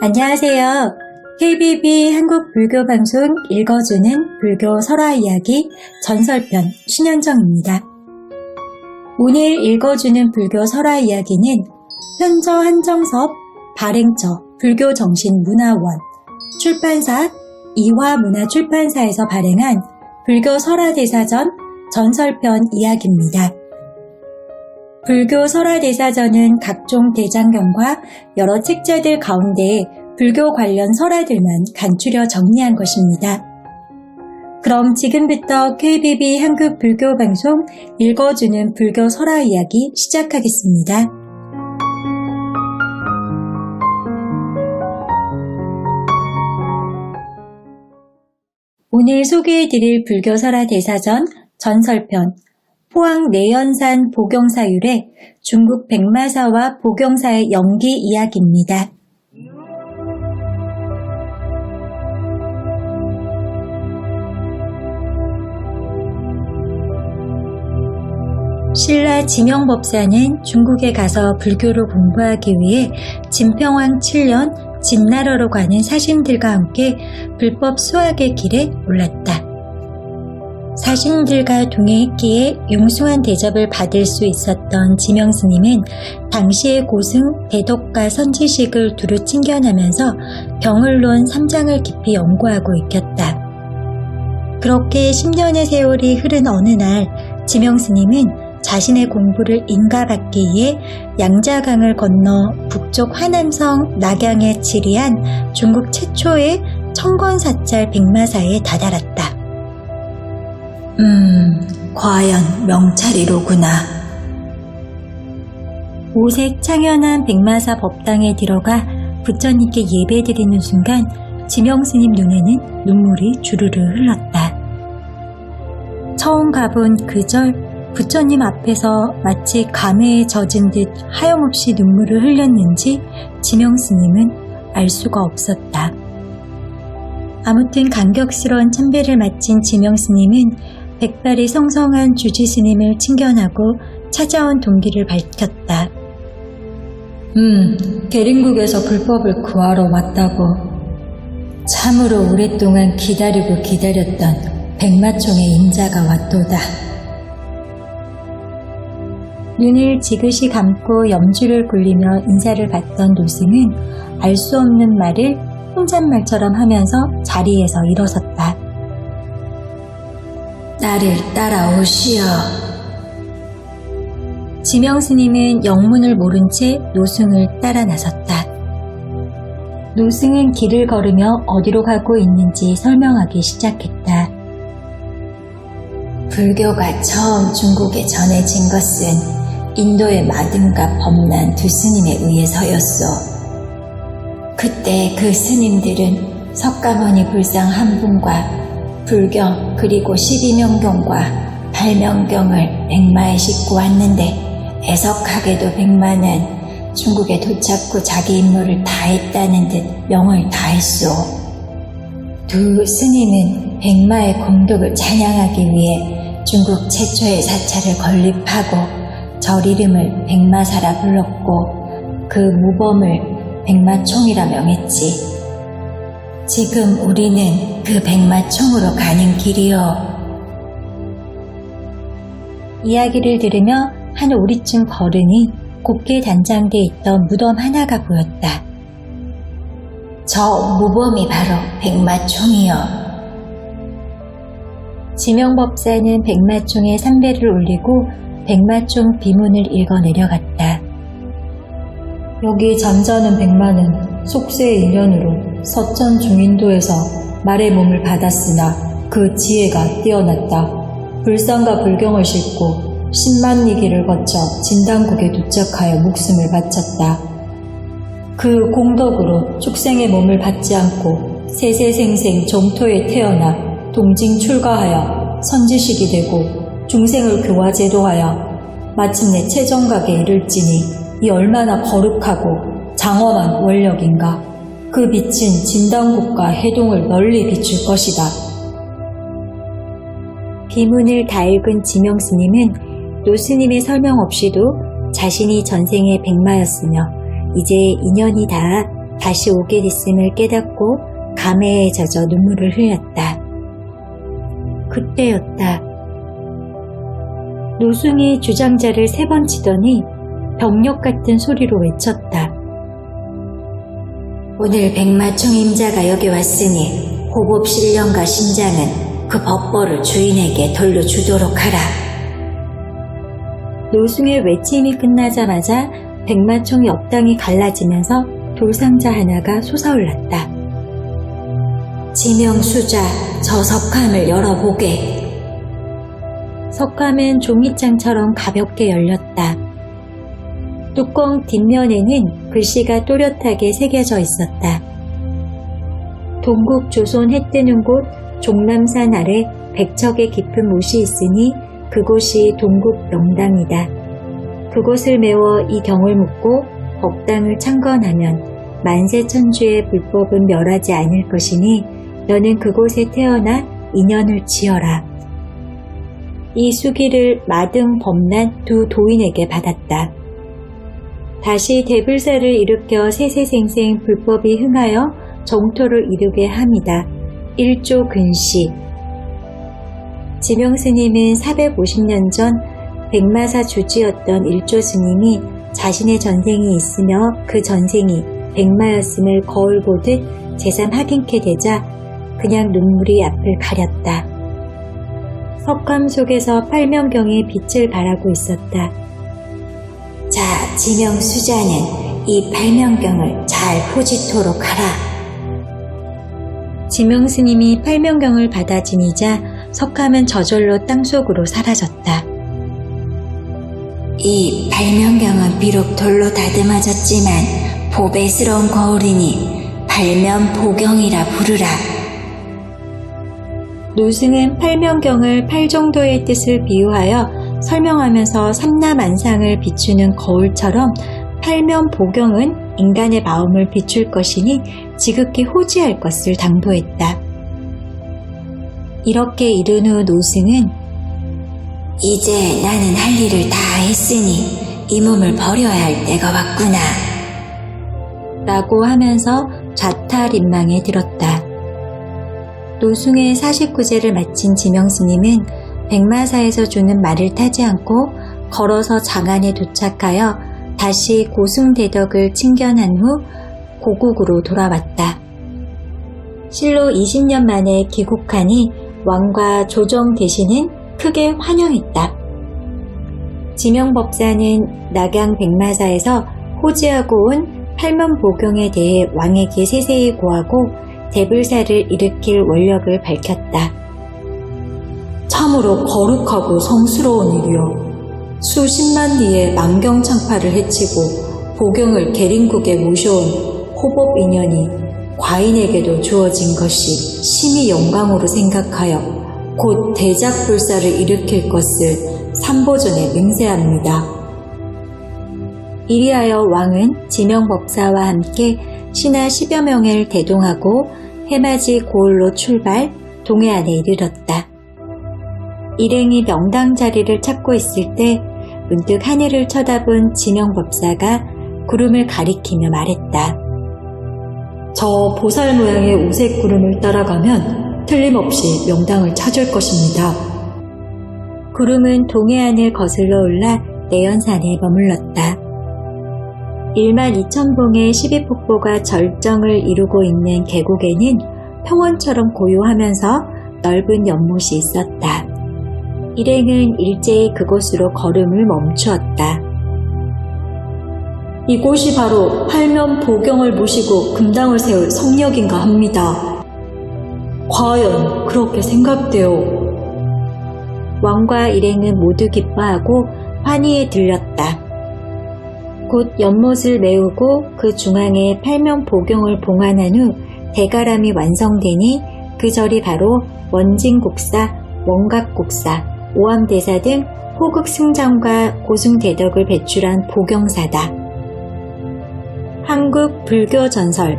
안녕하세요. KBB 한국불교방송 읽어주는 불교 설화 이야기 전설편 신현정입니다. 오늘 읽어주는 불교 설화 이야기는 현저 한정섭 발행처 불교정신문화원 출판사 이화문화출판사에서 발행한 불교 설화대사전 전설편 이야기입니다. 불교 설화대사전은 각종 대장경과 여러 책자들 가운데 불교 관련 설화들만 간추려 정리한 것입니다. 그럼 지금부터 KBB 한국불교방송 읽어주는 불교 설화 이야기 시작하겠습니다. 오늘 소개해드릴 불교 설화대사전 전설편 포항 내연산 보경사율의 중국 백마사와 보경사의 연기 이야기입니다. 신라 지명법사는 중국에 가서 불교를 공부하기 위해 진평왕 7년 진나라로 가는 사신들과 함께 불법 수학의 길에 올랐다. 사신들과 동행했기에 융숭한 대접을 받을 수 있었던 지명스님은 당시의 고승, 대덕과 선지식을 두루 챙겨나면서 경을론 3장을 깊이 연구하고 익혔다. 그렇게 10년의 세월이 흐른 어느 날 지명스님은 자신의 공부를 인가받기 위해 양자강을 건너 북쪽 화남성 낙양에 지리한 중국 최초의 청건사찰 백마사에 다다랐다. 과연 명찰이로구나. 오색 창연한 백마사 법당에 들어가 부처님께 예배드리는 순간 지명스님 눈에는 눈물이 주르르 흘렀다. 처음 가본 그 절 부처님 앞에서 마치 감회에 젖은 듯 하염없이 눈물을 흘렸는지 지명스님은 알 수가 없었다. 아무튼 감격스러운 참배를 마친 지명스님은 백발이 성성한 주지스님을 칭견하고 찾아온 동기를 밝혔다. 대림국에서 불법을 구하러 왔다고. 참으로 오랫동안 기다리고 기다렸던 백마총의 임자가 왔도다. 눈을 지그시 감고 염주를 굴리며 인사를 받던 노승은 알 수 없는 말을 혼잣말처럼 하면서 자리에서 일어섰다. 나를 따라오시오. 지명스님은 영문을 모른 채 노승을 따라 나섰다. 노승은 길을 걸으며 어디로 가고 있는지 설명하기 시작했다. 불교가 처음 중국에 전해진 것은 인도의 마등과 범난 두 스님에 의해서였소. 그때 그 스님들은 석가모니 불상 한 분과 불경 그리고 12명경과 8명경을 백마에 싣고 왔는데 애석하게도 백마는 중국에 도착 후 자기 임무를 다했다는 듯 명을 다했소. 두 스님은 백마의 공덕을 찬양하기 위해 중국 최초의 사찰을 건립하고 절 이름을 백마사라 불렀고 그 무범을 백마총이라 명했지. 지금 우리는 그 백마총으로 가는 길이요. 이야기를 들으며 한 오리쯤 걸으니 곱게 단장돼 있던 무덤 하나가 보였다. 저 무범이 바로 백마총이요. 지명법사는 백마총에 삼배를 올리고 백마총 비문을 읽어 내려갔다. 여기 잠자는 백마는 속세의 인연으로 서천 중인도에서 말의 몸을 받았으나 그 지혜가 뛰어났다. 불상과 불경을 싣고 10만 리길을 거쳐 진당국에 도착하여 목숨을 바쳤다. 그 공덕으로 축생의 몸을 받지 않고 세세생생 정토에 태어나 동징 출가하여 선지식이 되고 중생을 교화제도하여 마침내 최정각에 이를지니 이 얼마나 거룩하고 장엄한 원력인가. 그 빛은 진당국과 해동을 널리 비출 것이다. 비문을 다 읽은 지명스님은 노스님의 설명 없이도 자신이 전생의 백마였으며 이제 인연이 닿아 다시 오게 됐음을 깨닫고 감회에 젖어 눈물을 흘렸다. 그때였다. 노승이 주장자를 3번 치더니 병력 같은 소리로 외쳤다. 오늘 백마총 임자가 여기 왔으니 호법 신령과 신장은 그 법보를 주인에게 돌려주도록 하라. 노승의 외침이 끝나자마자 백마총 옆당이 갈라지면서 돌상자 하나가 솟아올랐다. 지명수자 저 석함을 열어보게. 석함은 종이장처럼 가볍게 열렸다. 뚜껑 뒷면에는 글씨가 또렷하게 새겨져 있었다. 동국 조선 해 뜨는 곳 종남산 아래 백척의 깊은 못이 있으니 그곳이 동국 명당이다. 그곳을 메워 이 경을 묻고 법당을 창건하면 만세천주의 불법은 멸하지 않을 것이니 너는 그곳에 태어나 인연을 지어라. 이 수기를 마등 범난 2 도인에게 받았다. 다시 대불사를 일으켜 세세생생 불법이 흥하여 정토를 이루게 합니다. 1조 근시. 지명스님은 450년 전 백마사 주지였던 1조 스님이 자신의 전생이 있으며 그 전생이 백마였음을 거울 보듯 재삼 확인케 되자 그냥 눈물이 앞을 가렸다. 석함 속에서 팔명경의 빛을 발하고 있었다. 자, 지명수자는 이 팔명경을 잘 포지토록 하라. 지명스님이 팔명경을 받아 지니자 석함은 저절로 땅속으로 사라졌다. 이 팔명경은 비록 돌로 다듬어졌지만 보배스러운 거울이니 팔면보경이라 부르라. 노승은 팔명경을 팔 정도의 뜻을 비유하여 설명하면서 삼라만상을 비추는 거울처럼 팔면보경은 인간의 마음을 비출 것이니 지극히 호지할 것을 당부했다. 이렇게 이른 후 노승은 이제 나는 할 일을 다 했으니 이 몸을 버려야 할 때가 왔구나 라고 하면서 좌탈인망에 들었다. 노승의 49제를 마친 지명스님은 백마사에서 주는 말을 타지 않고 걸어서 장안에 도착하여 다시 고승대덕을 칭견한 후 고국으로 돌아왔다. 실로 20년 만에 귀국하니 왕과 조정 대신은 크게 환영했다. 지명법사는 낙양 백마사에서 호지하고 온 팔면보경에 대해 왕에게 세세히 고하고 대불사를 일으킬 원력을 밝혔다. 참으로 거룩하고 성스러운 일이요. 수십만 리의 만경창파를 해치고 보경을 계림국에 모셔온 호법 인연이 과인에게도 주어진 것이 심히 영광으로 생각하여 곧 대작불사를 일으킬 것을 삼보전에 맹세합니다. 이리하여 왕은 지명법사와 함께 신하 10여 명을 대동하고 해맞이 고을로 출발 동해안에 이르렀다. 일행이 명당 자리를 찾고 있을 때 문득 하늘을 쳐다본 지명법사가 구름을 가리키며 말했다. 저 보살 모양의 오색 구름을 따라가면 틀림없이 명당을 찾을 것입니다. 구름은 동해안을 거슬러 올라 내연산에 머물렀다. 12,000봉의 12폭포가 절정을 이루고 있는 계곡에는 평원처럼 고요하면서 넓은 연못이 있었다. 일행은 일제히 그곳으로 걸음을 멈추었다. 이곳이 바로 팔면보경을 모시고 금당을 세울 성역인가 합니다. 과연 그렇게 생각돼요. 왕과 일행은 모두 기뻐하고 환희에 들렸다. 곧 연못을 메우고 그 중앙에 팔면보경을 봉안한 후 대가람이 완성되니 그 절이 바로 원진국사, 원각국사, 오암대사 등 호국승장과 고승대덕을 배출한 보경사다. 한국 불교 전설.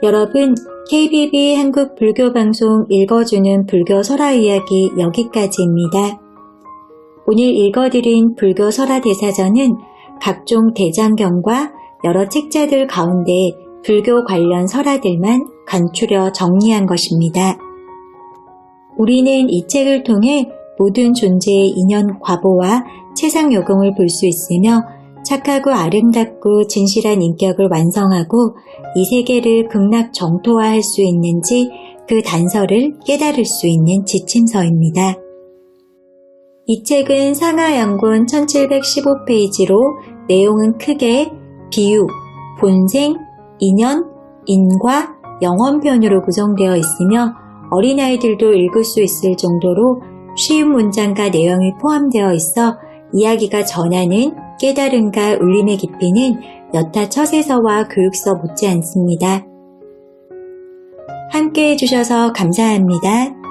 여러분, KBB 한국 불교방송 읽어주는 불교 설화 이야기 여기까지입니다. 오늘 읽어드린 불교 설화 대사전은 각종 대장경과 여러 책자들 가운데 불교 관련 설화들만 간추려 정리한 것입니다. 우리는 이 책을 통해 모든 존재의 인연 과보와 채상 요금을 볼 수 있으며 착하고 아름답고 진실한 인격을 완성하고 이 세계를 극락 정토화할 수 있는지 그 단서를 깨달을 수 있는 지침서입니다. 이 책은 상하양권 1715페이지로 내용은 크게 비유, 본생, 인연, 인과, 영원편으로 구성되어 있으며 어린아이들도 읽을 수 있을 정도로 쉬운 문장과 내용이 포함되어 있어 이야기가 전하는 깨달음과 울림의 깊이는 여타 처세서와 교육서 못지않습니다. 함께 해주셔서 감사합니다.